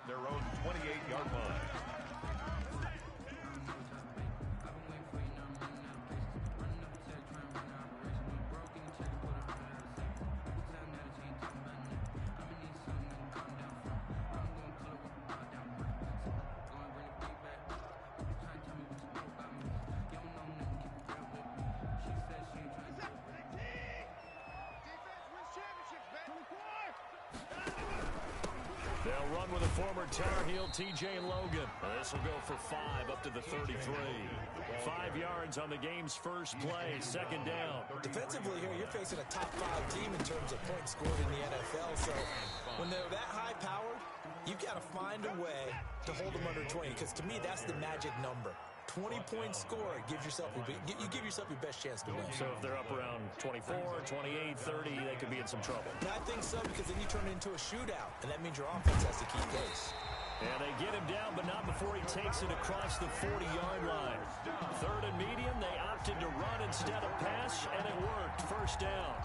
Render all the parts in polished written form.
at their own 28-yard line. They'll run with a former Tar Heel, TJ Logan. This will go for 5 up to the 33. 5 yards on the game's first play, second down. Defensively here, you're facing a top 5 team in terms of points scored in the NFL. So when they're that high-powered, you've got to find a way to hold them under 20, because to me, that's the magic number. 20-point score, you give yourself your best chance to win. So if they're up around 24, 28, 30, they could be in some trouble. And I think so, because then you turn it into a shootout, and that means your offense has to keep pace. And they get him down, but not before he takes it across the 40-yard line. Third and medium, they opted to run instead of pass, and it worked. First down.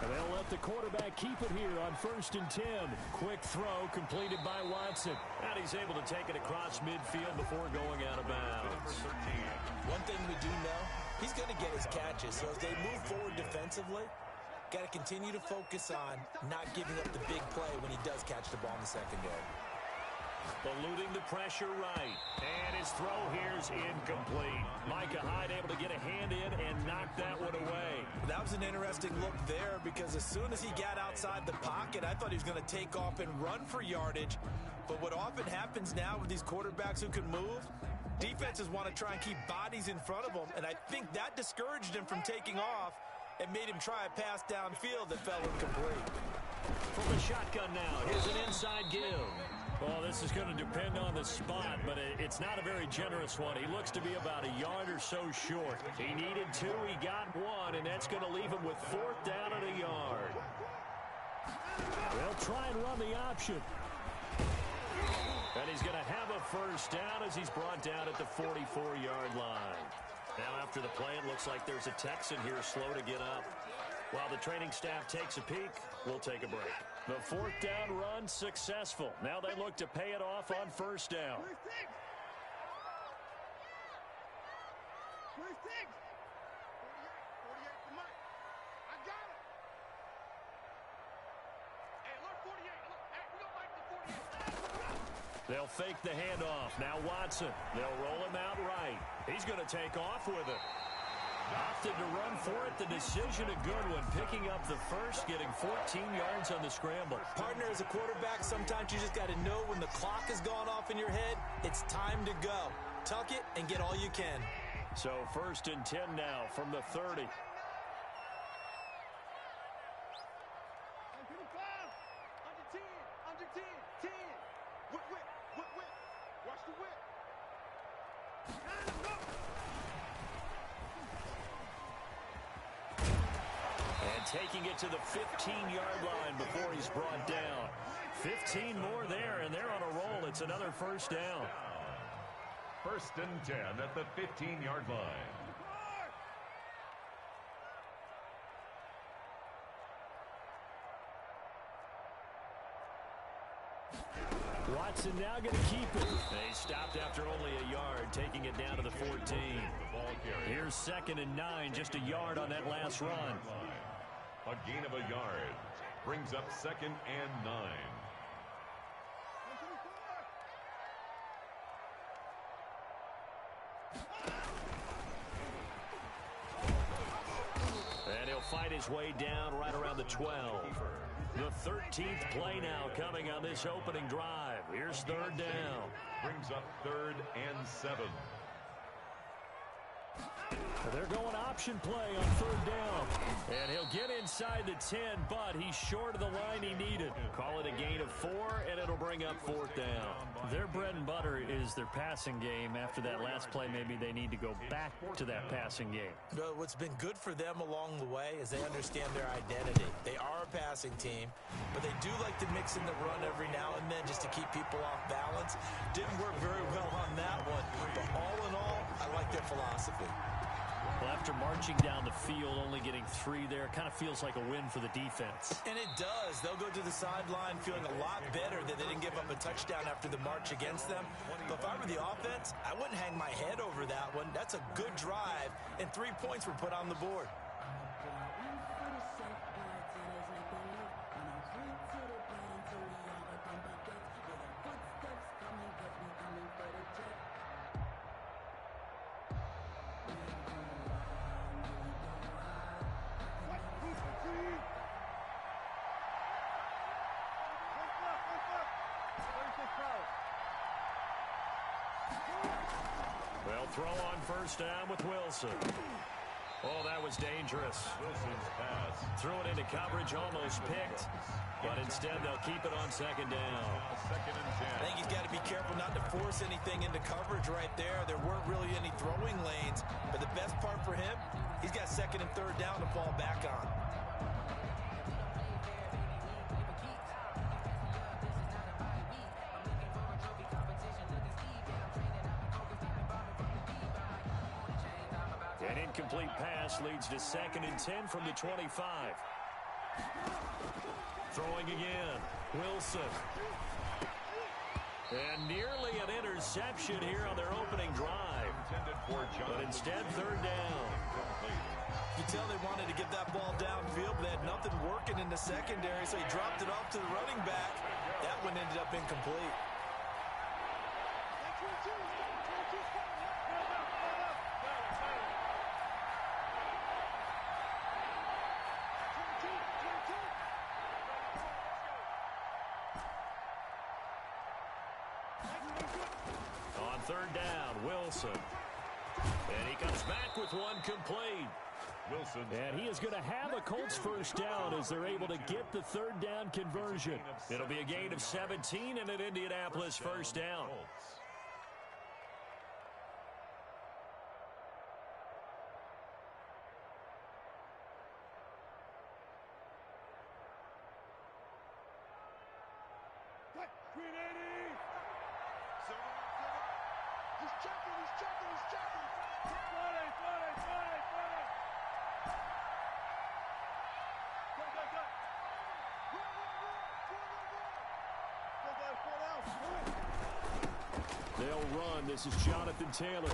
They'll let the quarterback keep it here on 1st and 10. Quick throw completed by Watson. And he's able to take it across midfield before going out of bounds. One thing we do know, he's going to get his catches. So as they move forward defensively, got to continue to focus on not giving up the big play when he does catch the ball in the secondary. Eluding the pressure right. And his throw here is incomplete. Micah Hyde able to get a hand in and knock that one away. That was an interesting look there, because as soon as he got outside the pocket, I thought he was going to take off and run for yardage. But what often happens now with these quarterbacks who can move, defenses want to try and keep bodies in front of them, and I think that discouraged him from taking off and made him try a pass downfield that fell incomplete. From the shotgun now, here's an inside give. Well, this is going to depend on the spot, but it's not a very generous one. He looks to be about a yard or so short. He needed 2, he got 1, and that's going to leave him with 4th down at a yard. They'll try and run the option. And he's going to have a first down as he's brought down at the 44-yard line. Now after the play, it looks like there's a Texan here slow to get up. While the training staff takes a peek, we'll take a break. The 4th down run successful. Now they look to pay it off on 1st down. They'll fake the handoff. Now Watson. They'll roll him out right. He's going to take off with it. Opted to run for it. The decision a good one. Picking up the first, getting 14 yards on the scramble. Partner, as a quarterback, sometimes you just got to know when the clock has gone off in your head, it's time to go. Tuck it and get all you can. So 1st and 10 now from the 30. Taking it to the 15-yard line before he's brought down. 15 more there, and they're on a roll. It's another first down. 1st and 10 at the 15-yard line. Watson now going to keep it. They stopped after only a yard, taking it down to the 14. Here's 2nd and 9, just a yard on that last run. A gain of a yard brings up 2nd and 9. And he'll fight his way down right around the 12. The 13th play now coming on this opening drive. Here's 3rd down. Brings up 3rd and 7. They're going option play on 3rd down. And he'll get inside the 10, but he's short of the line he needed. Call it a gain of 4, and it'll bring up 4th down. Their bread and butter is their passing game. After that last play, maybe they need to go back to that passing game. But what's been good for them along the way is they understand their identity. They are a passing team, but they do like to mix in the run every now and then just to keep people off balance. Didn't work very well on that one, but all in all, I like their philosophy. Well, after marching down the field, only getting 3 there, kind of feels like a win for the defense. And it does. They'll go to the sideline feeling a lot better that they didn't give up a touchdown after the march against them. But if I were the offense, I wouldn't hang my head over that one. That's a good drive, and 3 points were put on the board. Well, throw on 1st down with Wilson. Oh, that was dangerous. Wilson's pass. Threw it into coverage, almost picked. But instead, they'll keep it on 2nd down. 2nd and 10. I think he's got to be careful not to force anything into coverage right there. There weren't really any throwing lanes. But the best part for him, he's got 2nd and 3rd down to fall back on. An incomplete pass leads to 2nd and 10 from the 25. Throwing again. Wilson. And nearly an interception here on their opening drive. But instead, 3rd down. You tell they wanted to get that ball downfield, but they had nothing working in the secondary, so he dropped it off to the running back. That one ended up incomplete. On 3rd down, Wilson. And he comes back with one complete. Wilson. And he is going to have a Colts 1st down as they're able to get the 3rd down conversion. It'll be a gain of 17 and an Indianapolis 1st down. They'll run. This is Jonathan Taylor.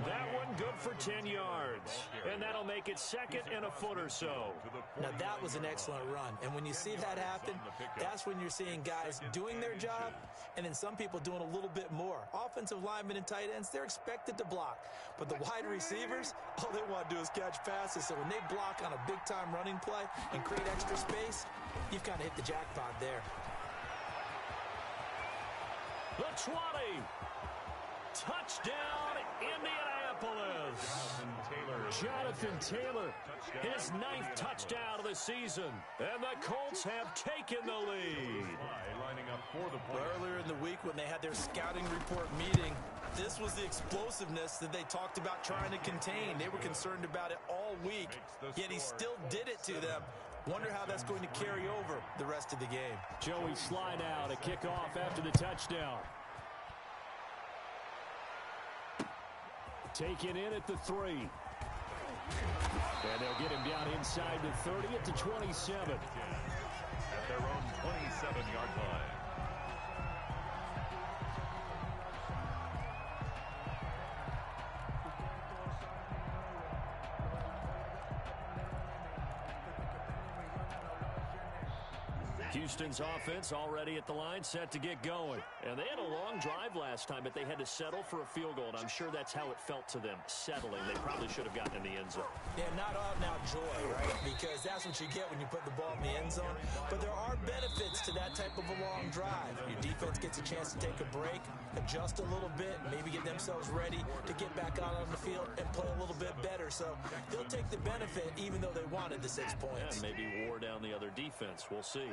That one good for 10 yards. And that'll make it 2nd and a foot or so. Now, that was an excellent run. And when you see that happen, that's when you're seeing guys doing their job and then some people doing a little bit more. Offensive linemen and tight ends, they're expected to block. But the wide receivers, all they want to do is catch passes. So when they block on a big-time running play and create extra space, you've kind of hit the jackpot there. The 20. Touchdown, Indianapolis. Jonathan Taylor, his 9th touchdown of the season. And the Colts have taken the lead. Earlier in the week when they had their scouting report meeting, this was the explosiveness that they talked about trying to contain. They were concerned about it all week, yet he still did it to them. Wonder how that's going to carry over the rest of the game. Joey slide out, a kickoff after the touchdown. Taken in at the 3. And they'll get him down inside the 30 at the 27. At their own 27-yard line. Houston's offense already at the line, set to get going. And they had a long drive last time, but they had to settle for a field goal, and I'm sure that's how it felt to them, settling. They probably should have gotten in the end zone. Yeah, not out-and-out joy, right? Because that's what you get when you put the ball in the end zone. But there are benefits to that type of a long drive. Your defense gets a chance to take a break, adjust a little bit, maybe get themselves ready to get back out on the field and play a little bit better. So they'll take the benefit even though they wanted the 6 points. Yeah, maybe wore down the other defense. We'll see.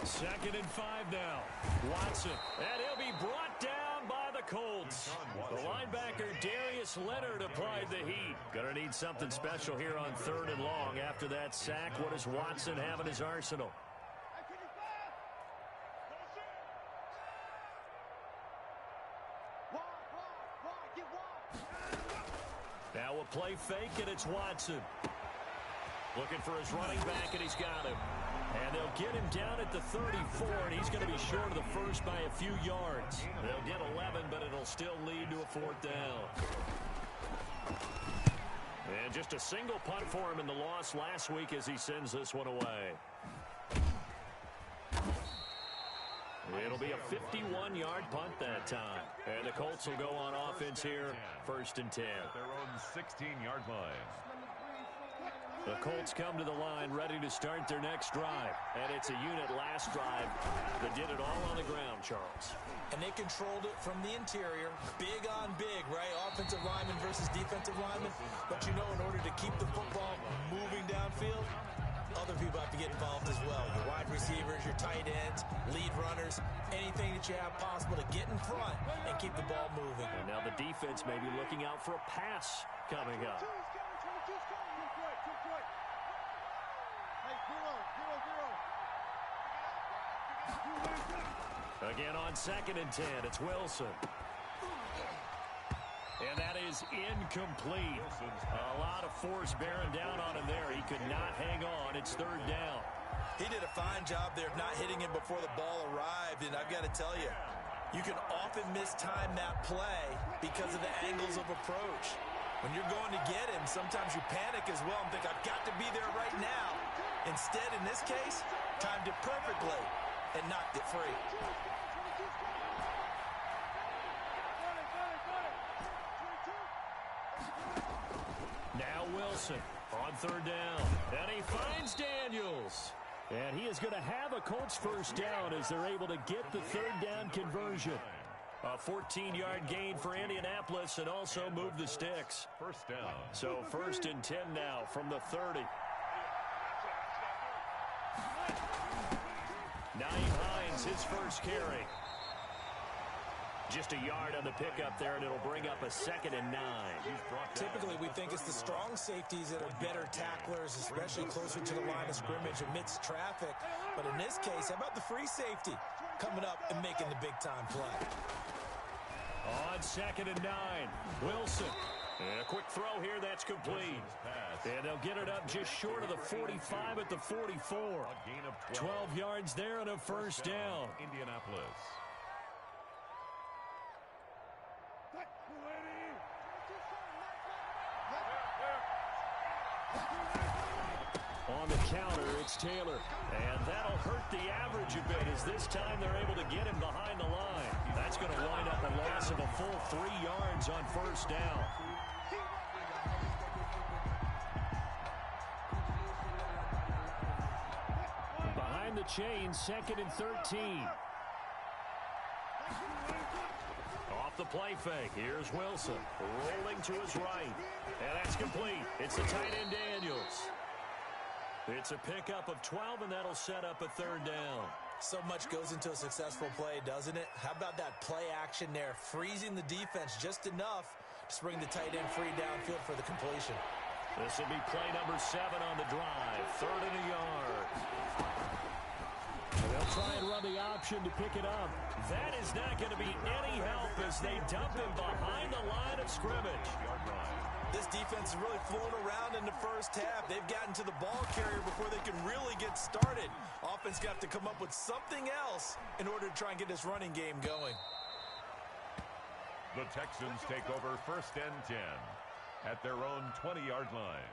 2nd and 5 now. Watson. And he'll be brought down by the Colts. The linebacker Darius Leonard applied the heat. Gonna need something special here on 3rd and long. After that sack, what does Watson have in his arsenal? Now a play fake, and it's Watson. Looking for his running back, and he's got him. And they'll get him down at the 34, and he's going to be short of the first by a few yards. They'll get 11, but it'll still lead to a 4th down. And just a single punt for him in the loss last week as he sends this one away. It'll be a 51-yard punt that time. And the Colts will go on offense here, 1st and 10. At their own 16-yard line. The Colts come to the line ready to start their next drive. And it's a unit last drive that did it all on the ground, Charles. And they controlled it from the interior. Big on big, right? Offensive lineman versus defensive lineman. But you know, in order to keep the football moving downfield, other people have to get involved as well. Your wide receivers, your tight ends, lead runners, anything that you have possible to get in front and keep the ball moving. And now the defense may be looking out for a pass coming up. Again on 2nd and 10, it's Wilson. And that is incomplete. A lot of force bearing down on him there. He could not hang on. It's 3rd down. He did a fine job there of not hitting him before the ball arrived. And I've got to tell you, you can often mistime that play because of the angles of approach. When you're going to get him, sometimes you panic as well and think, I've got to be there right now. Instead, in this case, timed it perfectly and knocked it free. Now Wilson on 3rd down. And he finds Daniels. And he is going to have a Colts 1st down as they're able to get the 3rd down conversion. A 14-yard gain for Indianapolis and also move the sticks. 1st down. So 1st and 10 now from the 30. Naeem Hines, his first carry. Just a yard on the pickup there, and it'll bring up a 2nd and 9. Typically, we think it's the strong safeties that are better tacklers, especially closer to the line of scrimmage amidst traffic. But in this case, how about the free safety coming up and making the big-time play? On 2nd and 9, Wilson. And a quick throw here, that's complete. And they'll get it up just short of the 45 at the 44. 12 yards there and a 1st down. Indianapolis. On the counter, it's Taylor. And that'll hurt the average a bit as this time they're able to get him behind the line. That's going to wind up a loss of a full 3 yards on 1st down. Behind the chains, 2nd and 13. Off the play fake, here's Wilson. Rolling to his right. And that's complete. It's the tight end Daniels. It's a pickup of 12, and that'll set up a 3rd down. So much goes into a successful play, doesn't it? How about that play action there, freezing the defense just enough to bring the tight end free downfield for the completion. This will be play number 7 on the drive, 3rd and a yard. And they'll try and run the option to pick it up. That is not going to be any help as they dump him behind the line of scrimmage. This defense is really flown around in the first half. They've gotten to the ball carrier before they can really get started. Offense got to come up with something else in order to try and get this running game going. The Texans take over 1st and 10 at their own 20-yard line.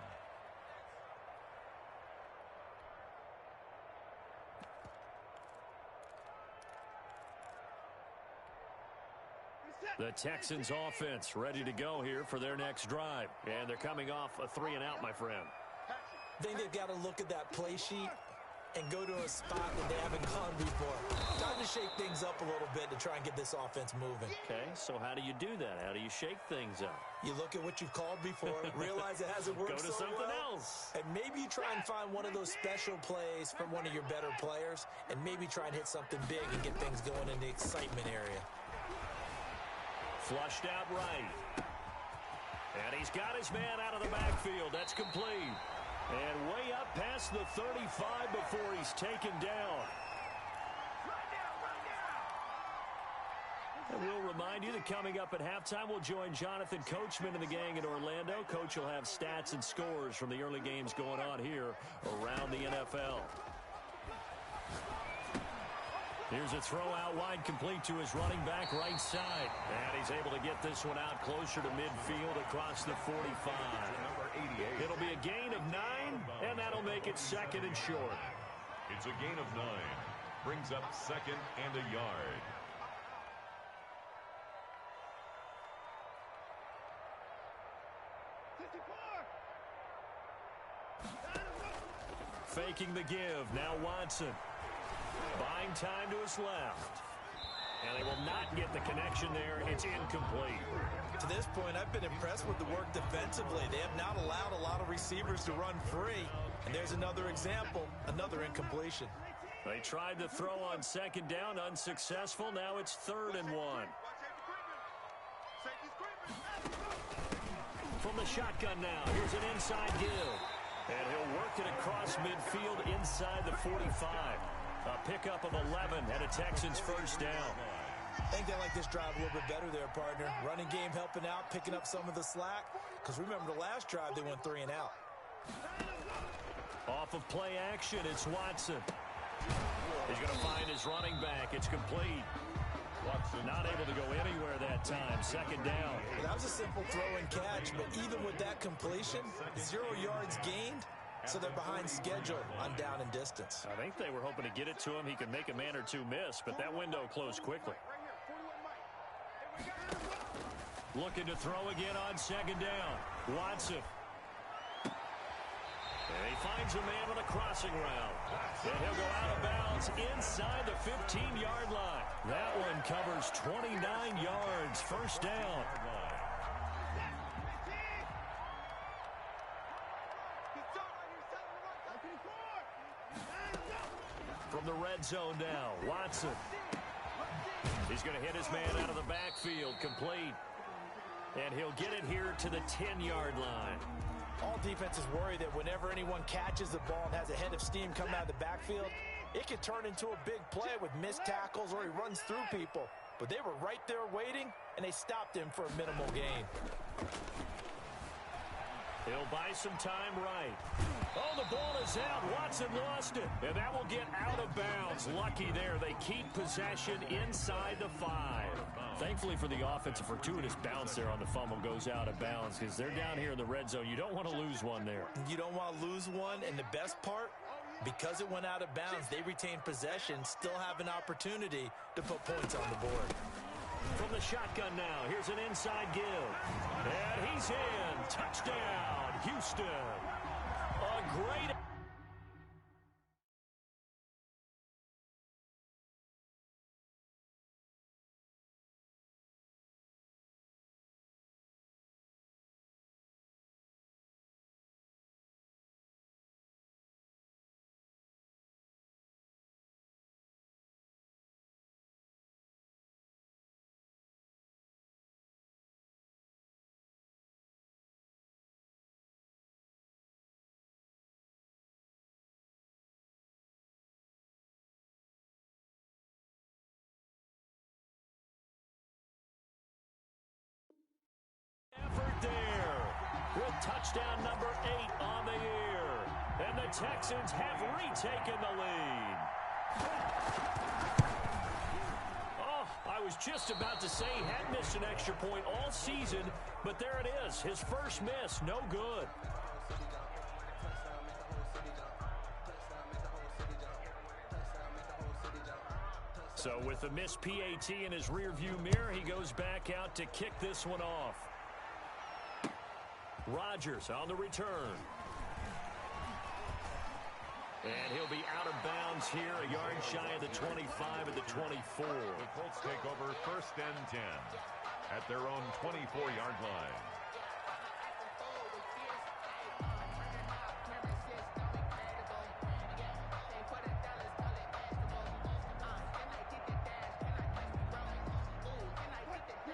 The Texans offense ready to go here for their next drive. And they're coming off a 3-and-out, my friend. I think they've got to look at that play sheet and go to a spot that they haven't gone before. Time to shake things up a little bit to try and get this offense moving. Okay, so how do you do that? How do you shake things up? You look at what you've called before, realize it hasn't worked Go to so something well, else. and maybe you try and find one of those special plays from one of your better players, and maybe try and hit something big and get things going in the excitement area. Flushed out right. And he's got his man out of the backfield. That's complete. And way up past the 35 before he's taken down. And we'll remind you that coming up at halftime, we'll join Jonathan Coachman and the gang in Orlando. Coach will have stats and scores from the early games going on here around the NFL. Here's a throw out wide, complete to his running back right side. And he's able to get this one out closer to midfield across the 45. It'll be a gain of 9, and that'll make it 2nd and short. It's a gain of 9. Brings up 2nd and a yard. Faking the give. Now Watson. Buying time to his left. And they will not get the connection there. It's incomplete. To this point, I've been impressed with the work defensively. They have not allowed a lot of receivers to run free. And there's another example, another incompletion. They tried to throw on 2nd down, unsuccessful. Now it's 3rd and 1. From the shotgun now, here's an inside give. And he'll work it across midfield inside the 45. A pickup of 11 and a Texans first down. I think they like this drive a little bit better there, partner. Running game helping out, picking up some of the slack. Because remember, the last drive, they went 3-and-out. Off of play action, it's Watson. He's going to find his running back. It's complete. Watson not able to go anywhere that time. 2nd down. Well, that was a simple throw and catch, but even with that completion, 0 yards gained. So they're behind schedule on down and distance. I think they were hoping to get it to him. He could make a man or two miss, but that window closed quickly. Looking to throw again on 2nd down. Watson. And he finds a man with a crossing route. And he'll go out of bounds inside the 15-yard line. That one covers 29 yards. First down. From the red zone now, Watson. He's going to hit his man out of the backfield, complete. And he'll get it here to the 10-yard line. All defenses worry that whenever anyone catches the ball and has a head of steam coming out of the backfield, it can turn into a big play with missed tackles or he runs through people. But they were right there waiting, and they stopped him for a minimal gain. He'll buy some time right. Oh, the ball is out. Watson lost it. And that will get out of bounds. Lucky there. They keep possession inside the 5. Thankfully for the offense, a fortuitous bounce there on the fumble goes out of bounds because they're down here in the red zone. You don't want to lose one there. You don't want to lose one. And the best part, because it went out of bounds, they retained possession, still have an opportunity to put points on the board. From the shotgun now, here's an inside give. And he's in. Touchdown, Houston. A great... effort there with touchdown number 8 on the year. And the Texans have retaken the lead. Oh, I was just about to say he had missed an extra point all season, but there it is. His first miss, no good. So with the missed PAT in his rearview mirror, he goes back out to kick this one off. Rodgers on the return. And he'll be out of bounds here, a yard shy of the 25 at the 24. The Colts take over 1st and 10 at their own 24-yard line.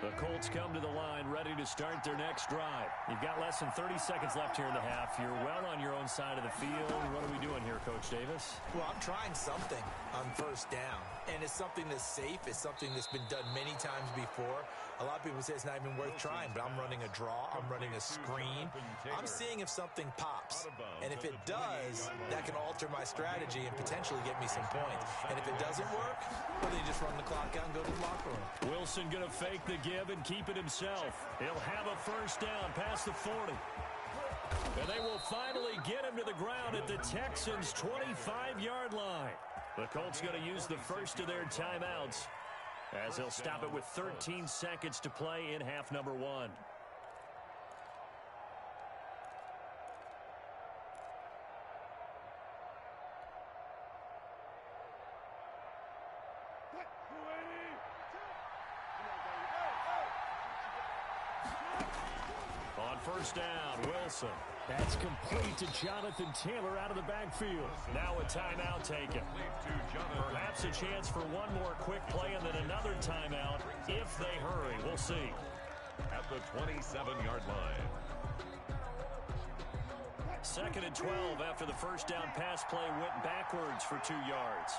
The Colts come to the line ready to start their next drive. You've got less than 30 seconds left here in the half. You're well on your own side of the field. What are we doing here, Coach Davis? Well, I'm trying something on 1st down. And it's something that's safe. It's something that's been done many times before. A lot of people say it's not even worth trying, but I'm running a draw. I'm running a screen. I'm seeing if something pops. And if it does, that can alter my strategy and potentially get me some points. And if it doesn't work, well, then you just run the clock out and go to the locker room. Wilson going to fake the give and keep it himself. He'll have a 1st down past the 40. And they will finally get him to the ground at the Texans' 25-yard line. The Colts going to use the first of their timeouts as they'll stop it with 13 seconds to play in half number 1. On 1st down, Wilson. That's complete to Jonathan Taylor out of the backfield. Now a timeout taken. Perhaps a chance for one more quick play and then another timeout if they hurry. We'll see. At the 27-yard line. 2nd and 12 after the 1st down pass play went backwards for 2 yards.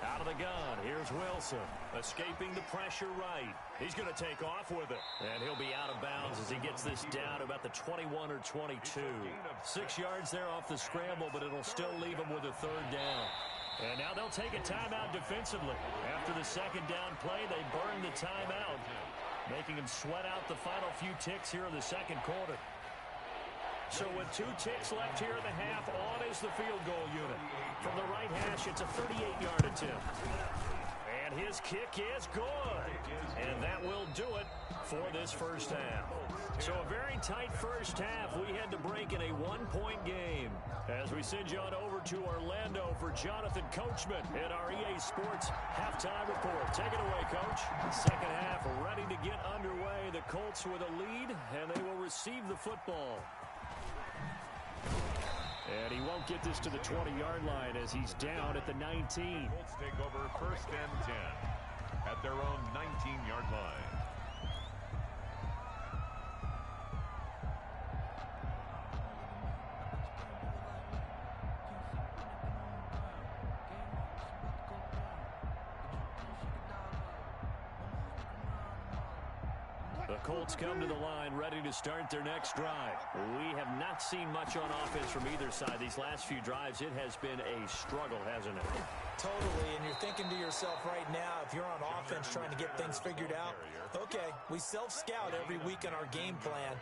Out of the gun, here's Wilson, escaping the pressure right. He's going to take off with it, and he'll be out of bounds as he gets this down to about the 21 or 22. 6 yards there off the scramble, but it'll still leave him with a 3rd down. And now they'll take a timeout defensively. After the 2nd down play, they burn the timeout, making him sweat out the final few ticks here in the 2nd quarter. So with 2 ticks left here in the half, on is the field goal unit. From the right hash, it's a 38-yard attempt. And his kick is good. And that will do it for this 1st half. So a very tight 1st half. We had to break in a 1-point game. As we send you on over to Orlando for Jonathan Coachman in our EA Sports halftime report. Take it away, Coach. 2nd half ready to get underway. The Colts with a lead, and they will receive the football. And he won't get this to the 20-yard line as he's down at the 19. Colts take over 1st and 10 at their own 19-yard line. The Colts come to the line ready to start their next drive. We have not seen much on offense from either side. These last few drives, it has been a struggle, hasn't it? Totally, and you're thinking to yourself right now, if you're on offense trying to get things figured out, okay, we self-scout every week on our game plan.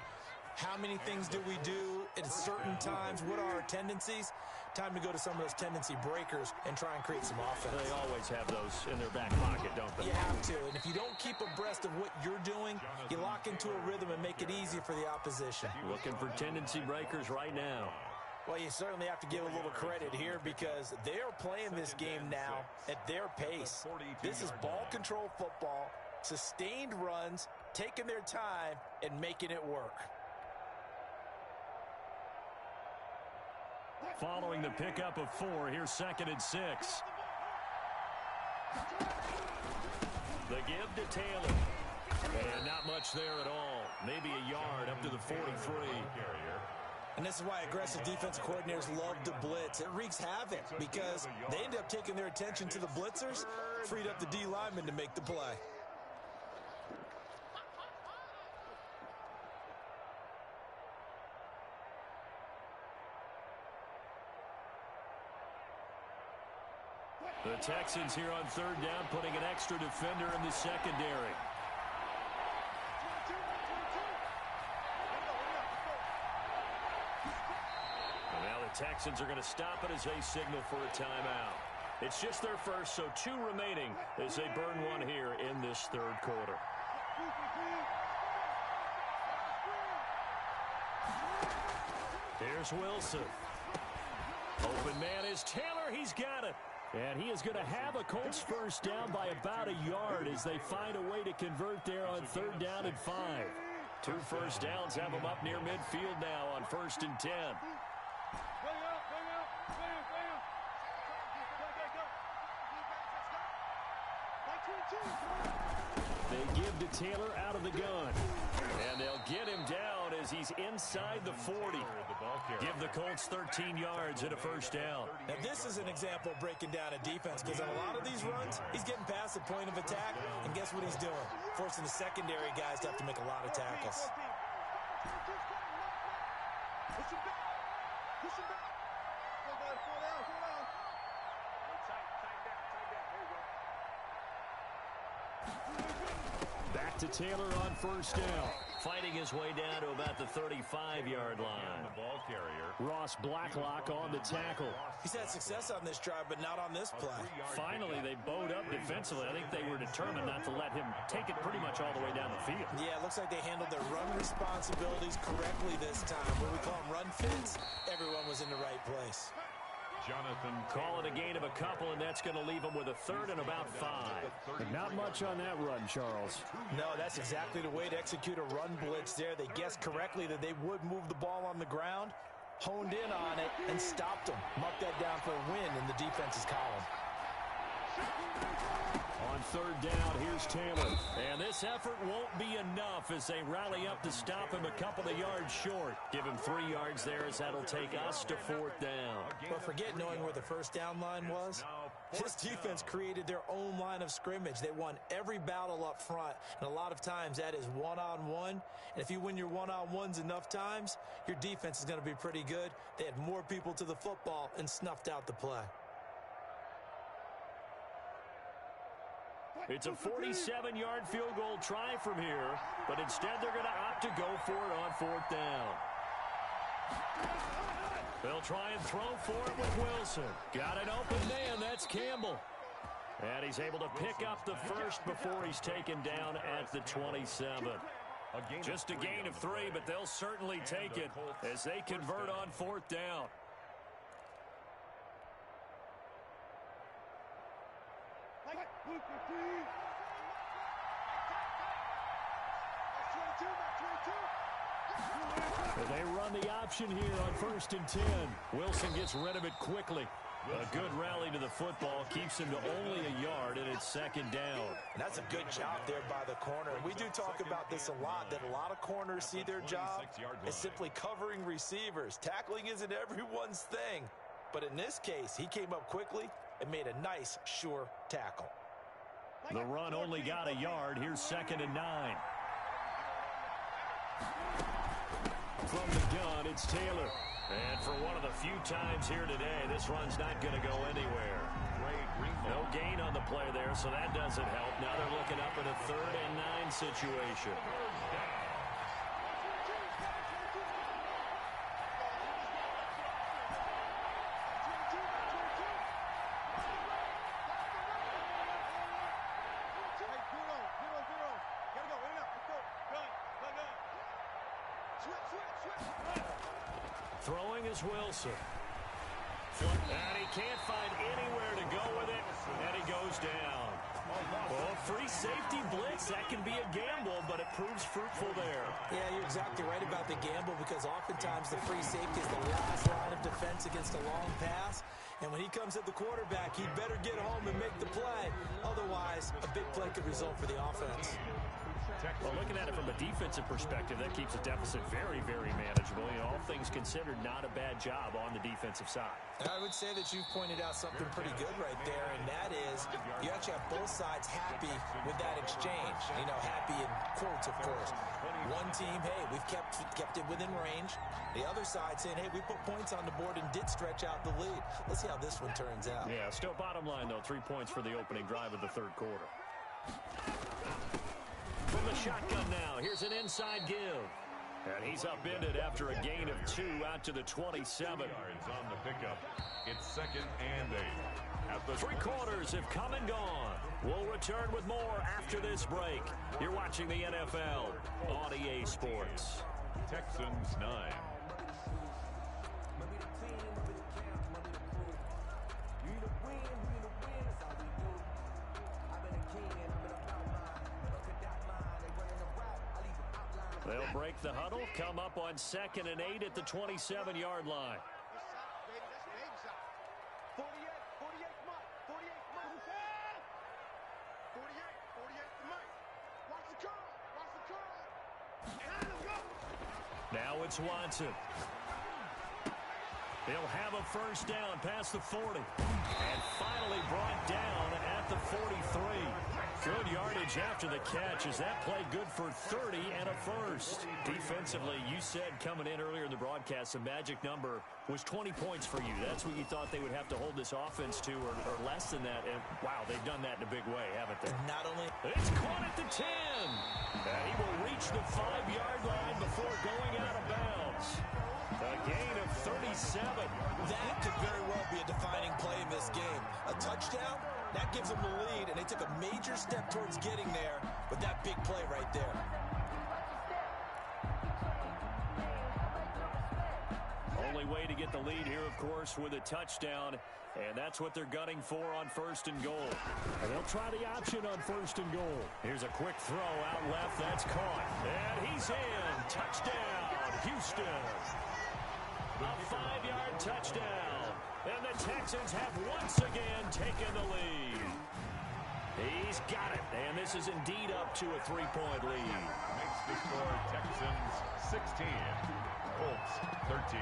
How many things do we do at certain times? What are our tendencies? Time to go to some of those tendency breakers and try and create some offense. They always have those in their back pocket, don't they? You have to, and if you don't keep abreast of what you're doing, you lock into a rhythm and make it easy for the opposition. Looking for tendency breakers right now. Well, you certainly have to give a little credit here because they are playing this game now at their pace. This is ball control football, sustained runs, taking their time, and making it work. Following the pickup of 4, here's 2nd and 6. The give to Taylor. And not much there at all. Maybe a yard up to the 43. And this is why aggressive defensive coordinators love to blitz. It wreaks havoc because they end up taking their attention to the blitzers, freed up the D lineman to make the play. The Texans here on 3rd down, putting an extra defender in the secondary. Texans are going to stop it as they signal for a timeout. It's just their first, so 2 remaining as they burn one here in this third quarter. Here's Wilson. Open man is Taylor. He's got it. And he is going to have a Colts first down by about a yard as they find a way to convert there on 3rd down and 5. 2 first downs have them up near midfield now on 1st and 10. They give to Taylor out of the gun. And they'll get him down as he's inside the 40. Give the Colts 13 yards and a first down. Now, this is an example of breaking down a defense because on a lot of these runs, he's getting past the point of attack, and guess what he's doing? Forcing the secondary guys to have to make a lot of tackles. Back to Taylor on first down. Fighting his way down to about the 35-yard line. The ball carrier. Ross Blacklock on the tackle. He's had success on this drive, but not on this play. Finally, they bowed up defensively. I think they were determined not to let him take it pretty much all the way down the field. Yeah, it looks like they handled their run responsibilities correctly this time. When we call them run fits, everyone was in the right place. Jonathan. Call it a gain of a couple, and that's going to leave them with a 3rd and about 5. And not much on that run, Charles. No, that's exactly the way to execute a run blitz there. They guessed correctly that they would move the ball on the ground, honed in on it, and stopped them. Mark that down for a win in the defense's column. On 3rd down, here's Taylor. And this effort won't be enough as they rally up to stop him a couple of yards short. Give him 3 yards there as that'll take us to 4th down. But forget knowing where the first down line was. This defense created their own line of scrimmage. They won every battle up front, and a lot of times that is one-on-one. And if you win your one-on-ones enough times, your defense is going to be pretty good. They had more people to the football and snuffed out the play. It's a 47-yard field goal try from here, but instead they're going to opt to go for it on 4th down. They'll try and throw for it with Wilson. Got an open man, that's Campbell. And he's able to pick up the first before he's taken down at the 27. Just a gain of 3, but they'll certainly take it as they convert on 4th down. They run the option here on 1st and 10. Wilson gets rid of it quickly. A good rally to the football keeps him to only a yard, and it's 2nd down. And that's a good job there by the corner. We do talk about this a lot, that a lot of corners see their job as simply covering receivers. Tackling isn't everyone's thing. But in this case, he came up quickly and made a nice, sure tackle. The run only got a yard. Here's 2nd and 9. From the gun, it's Taylor. And for one of the few times here today, this run's not going to go anywhere. No gain on the play there, so that doesn't help. Now they're looking up at a 3rd and 9 situation. Throwing is Wilson. And he can't find anywhere to go with it, and he goes down. Well, free safety blitz, that can be a gamble, but it proves fruitful there. Yeah, you're exactly right about the gamble because oftentimes the free safety is the last line of defense against a long pass. And when he comes at the quarterback, he'd better get home and make the play. Otherwise, a big play could result for the offense. Well, looking at it from a defensive perspective, that keeps the deficit very, very manageable. You know, all things considered, not a bad job on the defensive side. And I would say that you've pointed out something pretty good right there, and that is you actually have both sides happy with that exchange. You know, happy in quotes, of course. One team, hey, we've kept it within range. The other side saying, hey, we put points on the board and did stretch out the lead. Let's see how this one turns out. Yeah, still bottom line, though, 3 points for the opening drive of the third quarter. From the shotgun now, here's an inside give. And he's upended after a gain of 2 out to the 27. Yards on the pickup. It's 2nd and 8. At the 3 quarters have come and gone. We'll return with more after this break. You're watching the NFL on EA Sports. Texans 9. They'll break the huddle, come up on 2nd and 8 at the 27-yard line. Now it's Watson. He'll have a first down past the 40. And finally brought down at the 43. Good yardage after the catch as that play good for 30 and a first. Defensively, you said coming in earlier in the broadcast, the magic number was 20 points for you. That's what you thought they would have to hold this offense to or less than that. And, wow, they've done that in a big way, haven't they? Not only... It's caught at the 10. And he will reach the 5-yard line before going out of bounds. A gain of 37. That could very well be a defining play in this game. A touchdown, that gives them the lead, and they took a major step towards getting there with that big play right there. Only way to get the lead here, of course, with a touchdown, and that's what they're gunning for on 1st and goal. And they'll try the option on 1st and goal. Here's a quick throw out left. That's caught. And he's in. Touchdown, Houston. A 5-yard touchdown. And the Texans have once again taken the lead. He's got it. And this is indeed up to a 3-point lead. Makes the score Texans 16. Colts 13.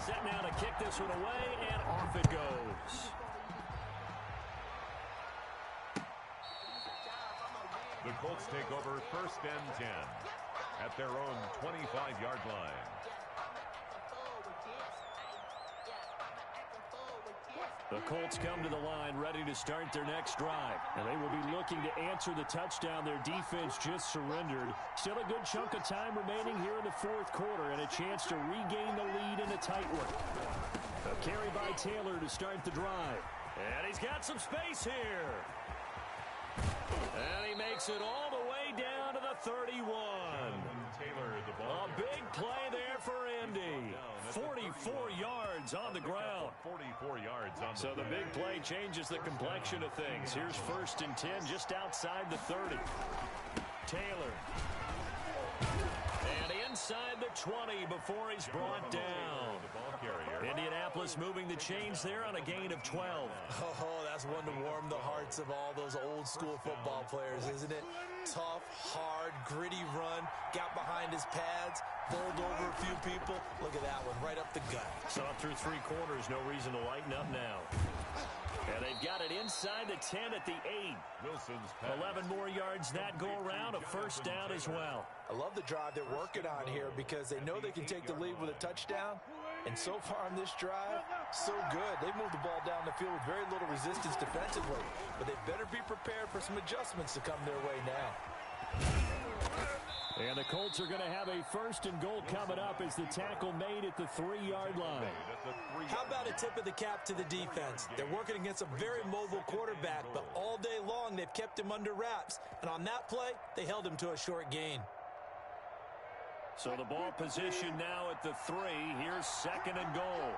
Set now to kick this one away, and off it goes. The Colts take over 1st and 10 at their own 25-yard line. The Colts come to the line ready to start their next drive. And they will be looking to answer the touchdown their defense just surrendered. Still a good chunk of time remaining here in the 4th quarter and a chance to regain the lead in a tight one. A carry by Taylor to start the drive. And he's got some space here. And he makes it all the way down to the 31. Taylor, the ball. A big play there for Indy. 44 yards on the ground. 44 yards on the So the big play changes the complexion of things. Here's 1st and 10 just outside the 30. Taylor. And inside the 20 before he's brought down. Indianapolis moving the chains there on a gain of 12. Oh, that's one to warm the hearts of all those old school football players, isn't it? Tough, hard, gritty run, got behind his pads, bowled over a few people. Look at that one, right up the gut. Saw it through 3 quarters, no reason to lighten up now. And they've got it inside the 10 at the 8. Wilson's 11 more yards that go around, a first down as well. I love the drive they're working on here because they know they can take the lead with a touchdown. And so far on this drive, so good. They've moved the ball down the field with very little resistance defensively. But they better be prepared for some adjustments to come their way now. And the Colts are going to have a 1st and goal coming up as the tackle made at the 3-yard line. How about a tip of the cap to the defense? They're working against a very mobile quarterback, but all day long they've kept him under wraps. And on that play, they held him to a short gain. So the ball position now at the 3. Here's 2nd and goal.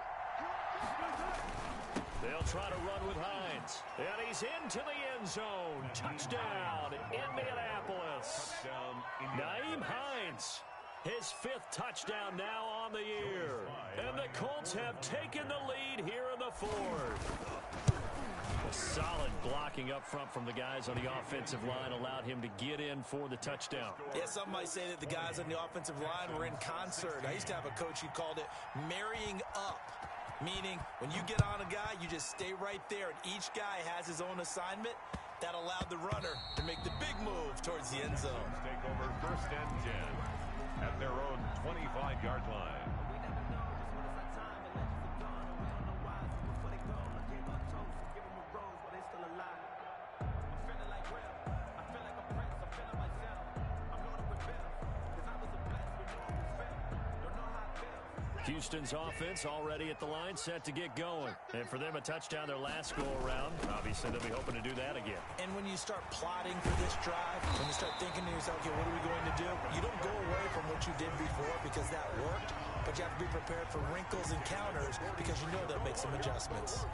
They'll try to run with Hines. And he's into the end zone. Touchdown, Indianapolis. Nyheim Hines, his 5th touchdown now on the year. And the Colts have taken the lead here in the 4th. A solid blocking up front from the guys on the offensive line allowed him to get in for the touchdown. Yeah, some might say that the guys on the offensive line were in concert. I used to have a coach who called it marrying up, meaning when you get on a guy, you just stay right there, and each guy has his own assignment. That allowed the runner to make the big move towards the end zone. Take over 1st and 10 at their own 25-yard line. Houston's offense already at the line, set to get going. And for them, a touchdown their last go-around. Obviously, they'll be hoping to do that again. And when you start plotting for this drive, when you start thinking to yourself, okay, what are we going to do? You don't go away from what you did before because that worked, but you have to be prepared for wrinkles and counters because you know they'll make some adjustments.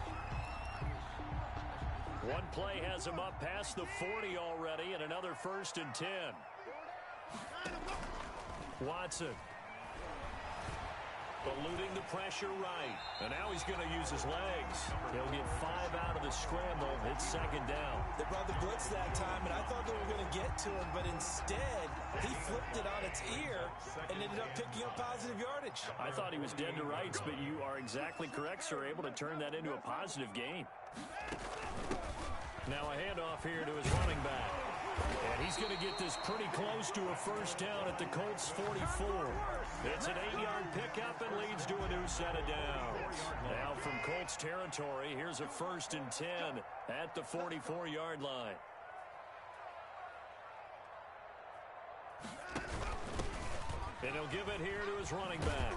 One play has him up past the 40 already, and another 1st and 10. Watson. Eluding the pressure right. And now he's going to use his legs. He'll get 5 out of the scramble. It's 2nd down. They brought the blitz that time, and I thought they were going to get to him, but instead, he flipped it on its ear and ended up picking up positive yardage. I thought he was dead to rights, but you are exactly correct, sir. Able to turn that into a positive gain. Now a handoff here to his running back. And he's going to get this pretty close to a 1st down at the Colts 44. It's an 8-yard pickup and leads to a new set of downs. Now from Colts territory, here's a 1st and 10 at the 44-yard line. And he'll give it here to his running back.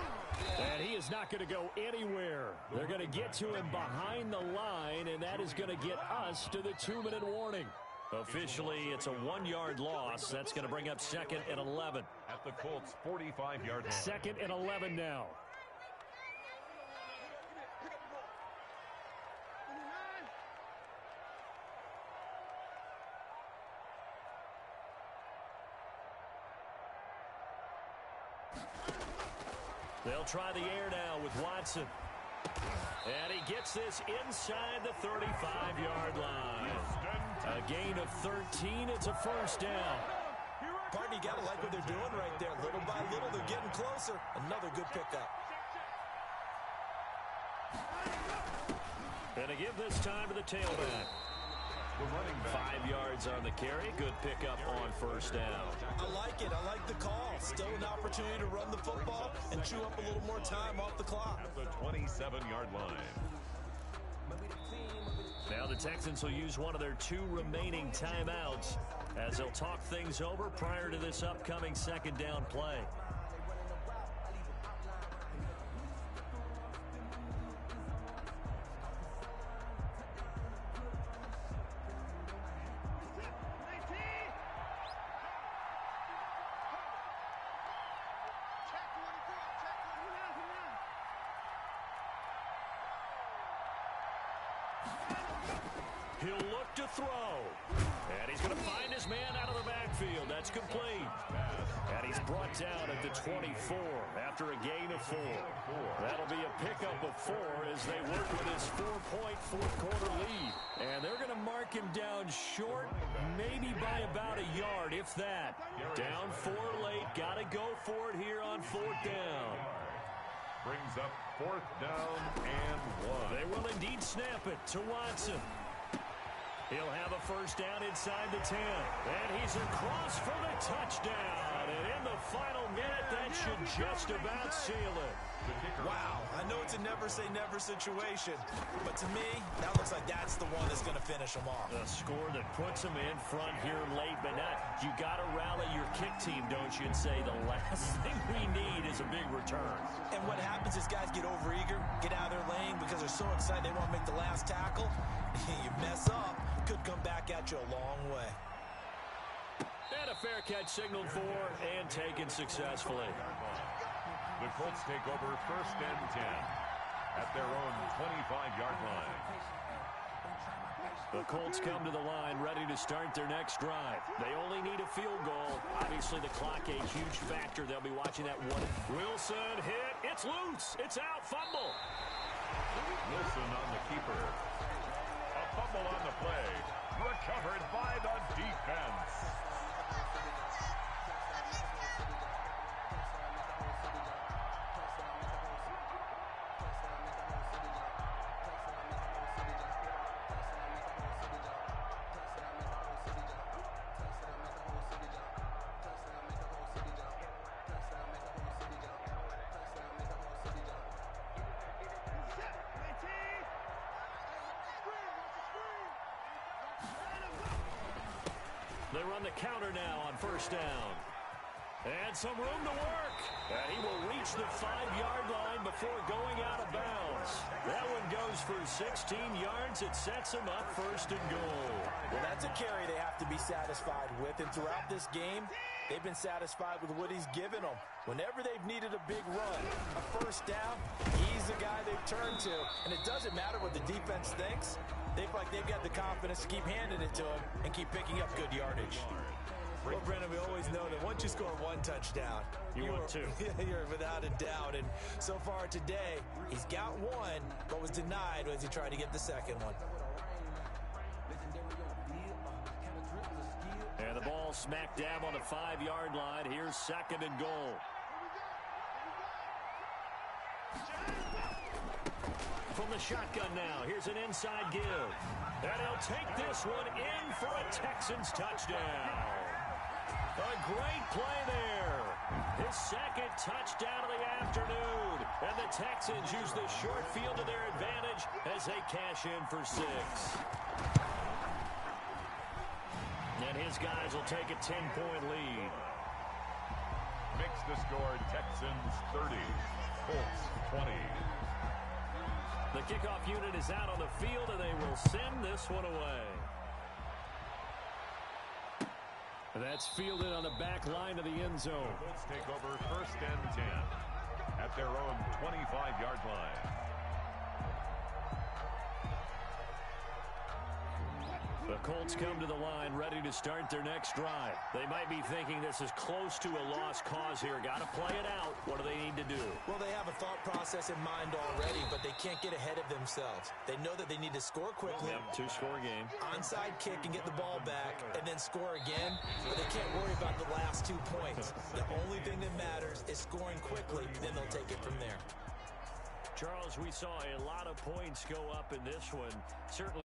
And he is not going to go anywhere. They're going to get to him behind the line, and that is going to get us to the 2-minute warning. Officially, it's a 1-yard loss. That's going to bring up 2nd and 11. At the Colts 45-yard line. 2nd and 11 now. They'll try the air now with Watson. And he gets this inside the 35-yard line. A gain of 13. It's a 1st down. Partner, you got to like what they're doing right there. Little by little, they're getting closer. Another good pickup. And to give this time to the tailback. 5 yards on the carry. Good pickup on 1st down. I like it. I like the call. Still an opportunity to run the football and chew up a little more time off the clock. At the 27-yard line. Now the Texans will use one of their 2 remaining timeouts as they'll talk things over prior to this upcoming 2nd down play. He'll look to throw. And he's going to find his man out of the backfield. That's complete. And he's brought down at the 24 after a gain of 4. That'll be a pickup of 4 as they work with his 4-point fourth-quarter lead. And they're going to mark him down short, maybe by about a yard, if that. Down 4 late. Got to go for it here on 4th down. Brings up 4th down and 1. They will indeed snap it to Watson. He'll have a 1st down inside the 10. And he's across for the touchdown. And in the final minute, that should just about seal it. Wow, I know it's a never-say-never situation, but to me, that looks like that's the one that's going to finish them off. A score that puts them in front here late, but not. You got to rally your kick team, don't you, and say the last thing we need is a big return. And what happens is guys get overeager, get out of their lane because they're so excited they want to make the last tackle. You mess up, could come back at you a long way. And a fair catch signaled for and taken successfully. The Colts take over 1st and 10 at their own 25-yard line. The Colts come to the line ready to start their next drive. They only need a field goal. Obviously, the clock a huge factor. They'll be watching that one. Wilson hit. It's loose. It's out. Fumble. Wilson on the keeper. A fumble on the play. Recovered by the defense. They run the counter now on 1st down. And some room to work. And he will reach the 5-yard line before going out of bounds. That one goes for 16 yards. It sets him up first and goal. Well, that's a carry they have to be satisfied with. And throughout this game, they've been satisfied with what he's given them. Whenever they've needed a big run, a first down, he's the guy they've turned to. And it doesn't matter what the defense thinks. They feel like they've got the confidence to keep handing it to him and keep picking up good yardage. Well, Brennan, we always know that once you score one touchdown, you want two. You're without a doubt. And so far today, he's got one, but was denied as he tried to get the second one. And the ball smack dab on the 5-yard line. Here's second and goal. From the shotgun now, here's an inside give. And he'll take this one in for a Texans touchdown. A great play there. His second touchdown of the afternoon. And the Texans use the short field to their advantage as they cash in for 6. And his guys will take a 10-point lead. Makes the score Texans 30, Colts 20. The kickoff unit is out on the field, and they will send this one away. And that's fielded on the back line of the end zone. The Colts take over first and 10 at their own 25-yard line. The Colts come to the line ready to start their next drive. They might be thinking this is close to a lost cause here. Got to play it out. What do they need to do? Well, they have a thought process in mind already, but they can't get ahead of themselves. They know that they need to score quickly. Yep, 2-score game. Onside kick and get the ball back and then score again, but they can't worry about the last 2 points. The only thing that matters is scoring quickly, then they'll take it from there. Charles, we saw a lot of points go up in this one. Certainly.